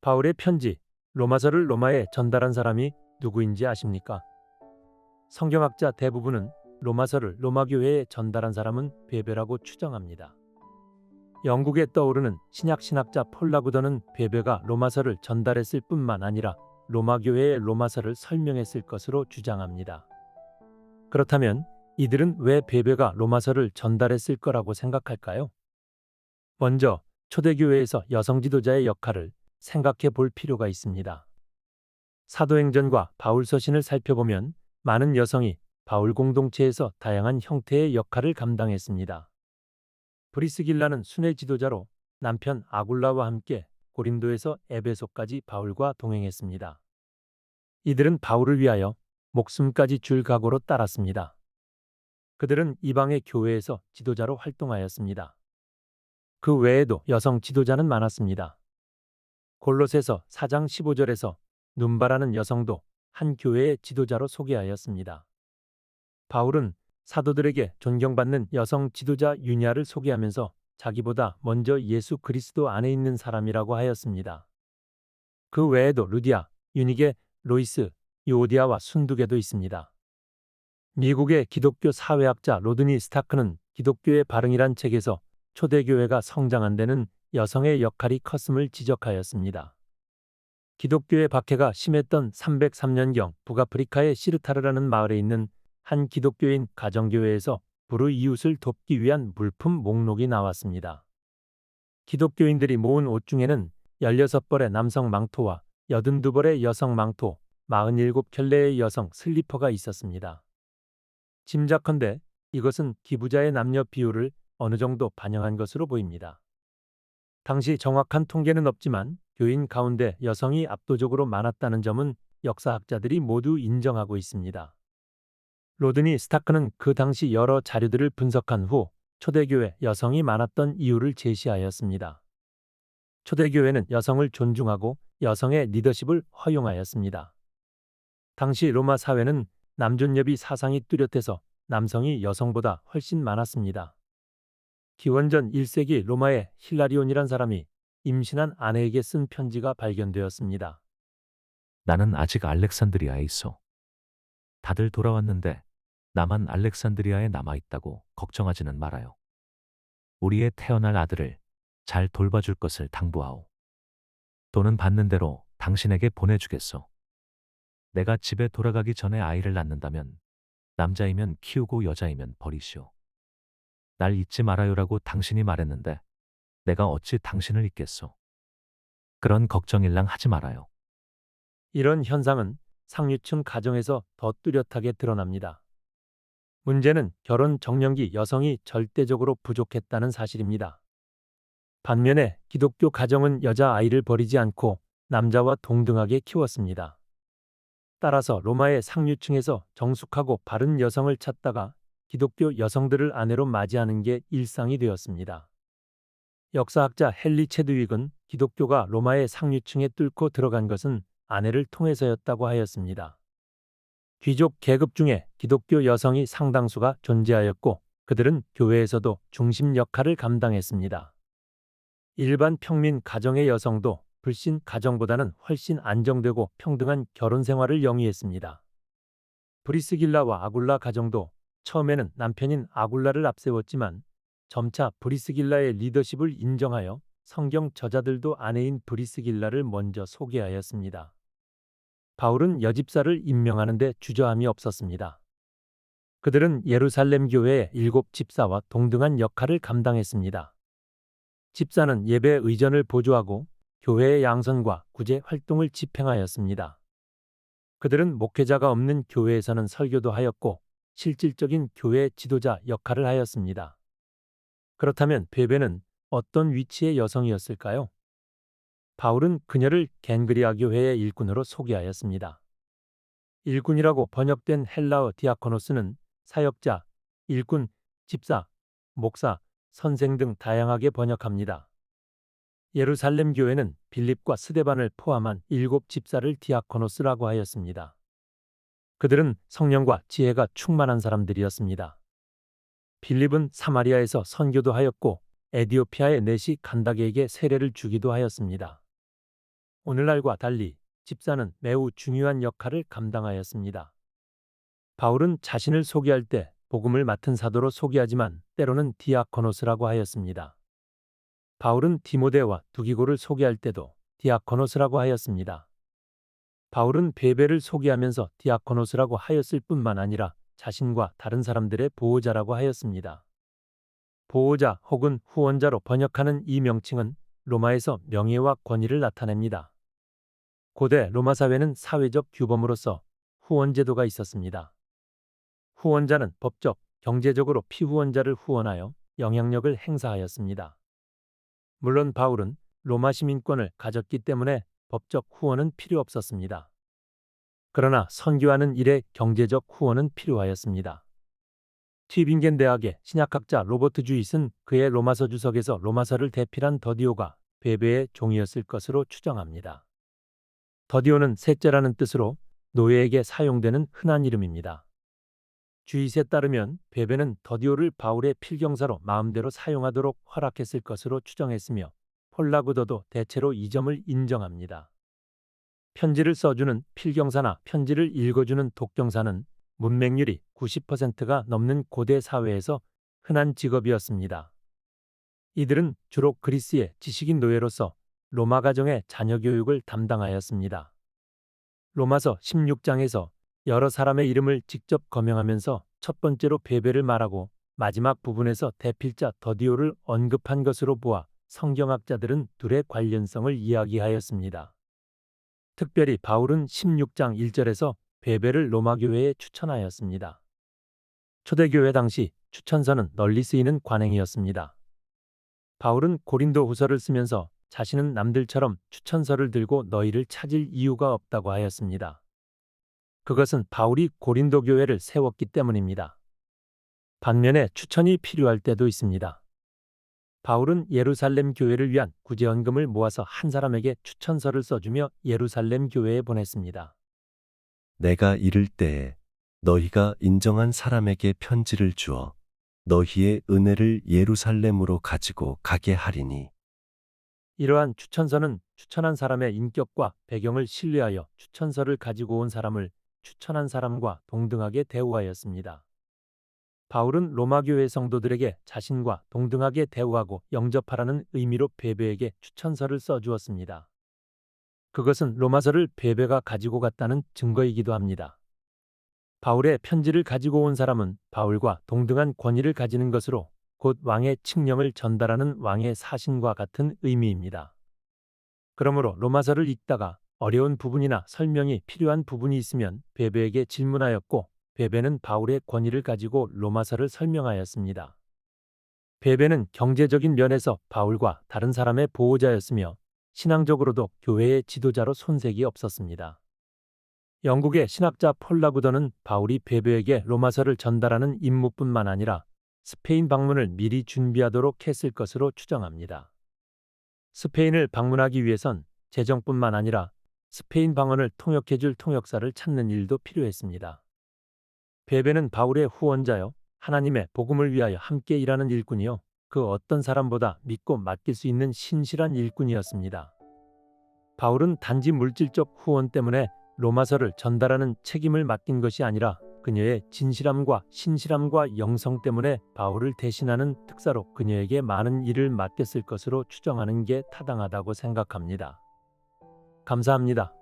바울의 편지, 로마서를 로마에 전달한 사람이 누구인지 아십니까? 성경학자 대부분은 로마서를 로마 교회에 전달한 사람은 베베라고 추정합니다. 영국에 떠오르는 신약 신학자 폴 라구더는 베베가 로마서를 전달했을 뿐만 아니라 로마 교회의 로마서를 설명했을 것으로 주장합니다. 그렇다면 이들은 왜 베베가 로마서를 전달했을 거라고 생각할까요? 먼저 초대교회에서 여성 지도자의 역할을 생각해 볼 필요가 있습니다. 사도행전과 바울 서신을 살펴보면 많은 여성이 바울 공동체에서 다양한 형태의 역할을 감당했습니다. 브리스길라는 순회 지도자로 남편 아굴라와 함께 고린도에서 에베소까지 바울과 동행했습니다. 이들은 바울을 위하여 목숨까지 줄 각오로 따랐습니다. 그들은 이방의 교회에서 지도자로 활동하였습니다. 그 외에도 여성 지도자는 많았습니다. 골로새서 4장 15절에서 눈바라는 여성도 한 교회의 지도자로 소개하였습니다. 바울은 사도들에게 존경받는 여성 지도자 유냐를 소개하면서 자기보다 먼저 예수 그리스도 안에 있는 사람이라고 하였습니다. 그 외에도 루디아, 유니게, 로이스, 요오디아와 순두개도 있습니다. 미국의 기독교 사회학자 로드니 스타크는 기독교의 발흥이란 책에서 초대교회가 성장한 데는 여성의 역할이 컸음을 지적하였습니다. 기독교의 박해가 심했던 303년경 북아프리카의 시르타르라는 마을에 있는 한 기독교인 가정교회에서 불우 이웃을 돕기 위한 물품 목록이 나왔습니다. 기독교인들이 모은 옷 중에는 16벌의 남성 망토와 82벌의 여성 망토, 47켤레의 여성 슬리퍼가 있었습니다. 짐작컨대 이것은 기부자의 남녀 비율을 어느 정도 반영한 것으로 보입니다. 당시 정확한 통계는 없지만 교인 가운데 여성이 압도적으로 많았다는 점은 역사학자들이 모두 인정하고 있습니다. 로드니 스타크는 그 당시 여러 자료들을 분석한 후 초대교회 여성이 많았던 이유를 제시하였습니다. 초대교회는 여성을 존중하고 여성의 리더십을 허용하였습니다. 당시 로마 사회는 남존여비 사상이 뚜렷해서 남성이 여성보다 훨씬 많았습니다. 기원전 1세기 로마의 힐라리온이란 사람이 임신한 아내에게 쓴 편지가 발견되었습니다. 나는 아직 알렉산드리아에 있어. 다들 돌아왔는데 나만 알렉산드리아에 남아있다고 걱정하지는 말아요. 우리의 태어날 아들을 잘 돌봐줄 것을 당부하오. 돈은 받는 대로 당신에게 보내주겠소. 내가 집에 돌아가기 전에 아이를 낳는다면 남자이면 키우고 여자이면 버리시오. 날 잊지 말아요라고 당신이 말했는데 내가 어찌 당신을 잊겠소. 그런 걱정일랑 하지 말아요. 이런 현상은 상류층 가정에서 더 뚜렷하게 드러납니다. 문제는 결혼 적령기 여성이 절대적으로 부족했다는 사실입니다. 반면에 기독교 가정은 여자아이를 버리지 않고 남자와 동등하게 키웠습니다. 따라서 로마의 상류층에서 정숙하고 바른 여성을 찾다가 기독교 여성들을 아내로 맞이하는 게 일상이 되었습니다. 역사학자 헨리 체드윅은 기독교가 로마의 상류층에 뚫고 들어간 것은 아내를 통해서였다고 하였습니다. 귀족 계급 중에 기독교 여성이 상당수가 존재하였고 그들은 교회에서도 중심 역할을 감당했습니다. 일반 평민 가정의 여성도 불신 가정보다는 훨씬 안정되고 평등한 결혼 생활을 영위했습니다. 브리스길라와 아굴라 가정도 처음에는 남편인 아굴라를 앞세웠지만 점차 브리스길라의 리더십을 인정하여 성경 저자들도 아내인 브리스길라를 먼저 소개하였습니다. 바울은 여집사를 임명하는 데 주저함이 없었습니다. 그들은 예루살렘 교회의 7 집사와 동등한 역할을 감당했습니다. 집사는 예배 의전을 보조하고 교회의 양선과 구제 활동을 집행하였습니다. 그들은 목회자가 없는 교회에서는 설교도 하였고 실질적인 교회 지도자 역할을 하였습니다. 그렇다면 베베는 어떤 위치의 여성이었을까요? 바울은 그녀를 겐그리아 교회의 일꾼으로 소개하였습니다. 일꾼이라고 번역된 헬라어 디아코노스는 사역자, 일꾼, 집사, 목사, 선생 등 다양하게 번역합니다. 예루살렘 교회는 빌립과 스데반을 포함한 7 집사를 디아코노스라고 하였습니다. 그들은 성령과 지혜가 충만한 사람들이었습니다. 빌립은 사마리아에서 선교도 하였고 에디오피아의 넷이 간다게에게 세례를 주기도 하였습니다. 오늘날과 달리 집사는 매우 중요한 역할을 감당하였습니다. 바울은 자신을 소개할 때 복음을 맡은 사도로 소개하지만 때로는 디아코노스라고 하였습니다. 바울은 디모데와 두기고를 소개할 때도 디아코노스라고 하였습니다. 바울은 베베를 소개하면서 디아코노스라고 하였을 뿐만 아니라 자신과 다른 사람들의 보호자라고 하였습니다. 보호자 혹은 후원자로 번역하는 이 명칭은 로마에서 명예와 권위를 나타냅니다. 고대 로마 사회는 사회적 규범으로서 후원 제도가 있었습니다. 후원자는 법적, 경제적으로 피후원자를 후원하여 영향력을 행사하였습니다. 물론 바울은 로마 시민권을 가졌기 때문에 법적 후원은 필요 없었습니다. 그러나 선교하는 일에 경제적 후원은 필요하였습니다. 튜빙겐 대학의 신약학자 로버트 주잇은 그의 로마서 주석에서 로마서를 대필한 더디오가 베베의 종이었을 것으로 추정합니다. 더디오는 셋째라는 뜻으로 노예에게 사용되는 흔한 이름입니다. 주잇에 따르면 베베는 더디오를 바울의 필경사로 마음대로 사용하도록 허락했을 것으로 추정했으며 폴라구더도 대체로 이 점을 인정합니다. 편지를 써주는 필경사나 편지를 읽어주는 독경사는 문맹률이 90%가 넘는 고대 사회에서 흔한 직업이었습니다. 이들은 주로 그리스의 지식인 노예로서 로마 가정의 자녀 교육을 담당하였습니다. 로마서 16장에서 여러 사람의 이름을 직접 거명하면서 첫 번째로 베베를 말하고 마지막 부분에서 대필자 더디오를 언급한 것으로 보아 성경학자들은 둘의 관련성을 이야기하였습니다. 특별히 바울은 16장 1절에서 베베를 로마 교회에 추천하였습니다. 초대교회 당시 추천서는 널리 쓰이는 관행이었습니다. 바울은 고린도 후서를 쓰면서 자신은 남들처럼 추천서를 들고 너희를 찾을 이유가 없다고 하였습니다. 그것은 바울이 고린도 교회를 세웠기 때문입니다. 반면에 추천이 필요할 때도 있습니다. 바울은 예루살렘 교회를 위한 구제헌금을 모아서 한 사람에게 추천서를 써주며 예루살렘 교회에 보냈습니다. 내가 이를 때에 너희가 인정한 사람에게 편지를 주어 너희의 은혜를 예루살렘으로 가지고 가게 하리니. 이러한 추천서는 추천한 사람의 인격과 배경을 신뢰하여 추천서를 가지고 온 사람을 추천한 사람과 동등하게 대우하였습니다. 바울은 로마 교회 성도들에게 자신과 동등하게 대우하고 영접하라는 의미로 베베에게 추천서를 써주었습니다. 그것은 로마서를 베베가 가지고 갔다는 증거이기도 합니다. 바울의 편지를 가지고 온 사람은 바울과 동등한 권위를 가지는 것으로 곧 왕의 칙령을 전달하는 왕의 사신과 같은 의미입니다. 그러므로 로마서를 읽다가 어려운 부분이나 설명이 필요한 부분이 있으면 베베에게 질문하였고 베베는 바울의 권위를 가지고 로마서를 설명하였습니다. 베베는 경제적인 면에서 바울과 다른 사람의 보호자였으며 신앙적으로도 교회의 지도자로 손색이 없었습니다. 영국의 신학자 폴라구더는 바울이 베베에게 로마서를 전달하는 임무뿐만 아니라 스페인 방문을 미리 준비하도록 했을 것으로 추정합니다. 스페인을 방문하기 위해선 재정뿐만 아니라 스페인 방언을 통역해줄 통역사를 찾는 일도 필요했습니다. 베베는 바울의 후원자요, 하나님의 복음을 위하여 함께 일하는 일꾼이요, 그 어떤 사람보다 믿고 맡길 수 있는 신실한 일꾼이었습니다. 바울은 단지 물질적 후원 때문에 로마서를 전달하는 책임을 맡긴 것이 아니라 그녀의 진실함과 신실함과 영성 때문에 바울을 대신하는 특사로 그녀에게 많은 일을 맡겼을 것으로 추정하는 게 타당하다고 생각합니다. 감사합니다.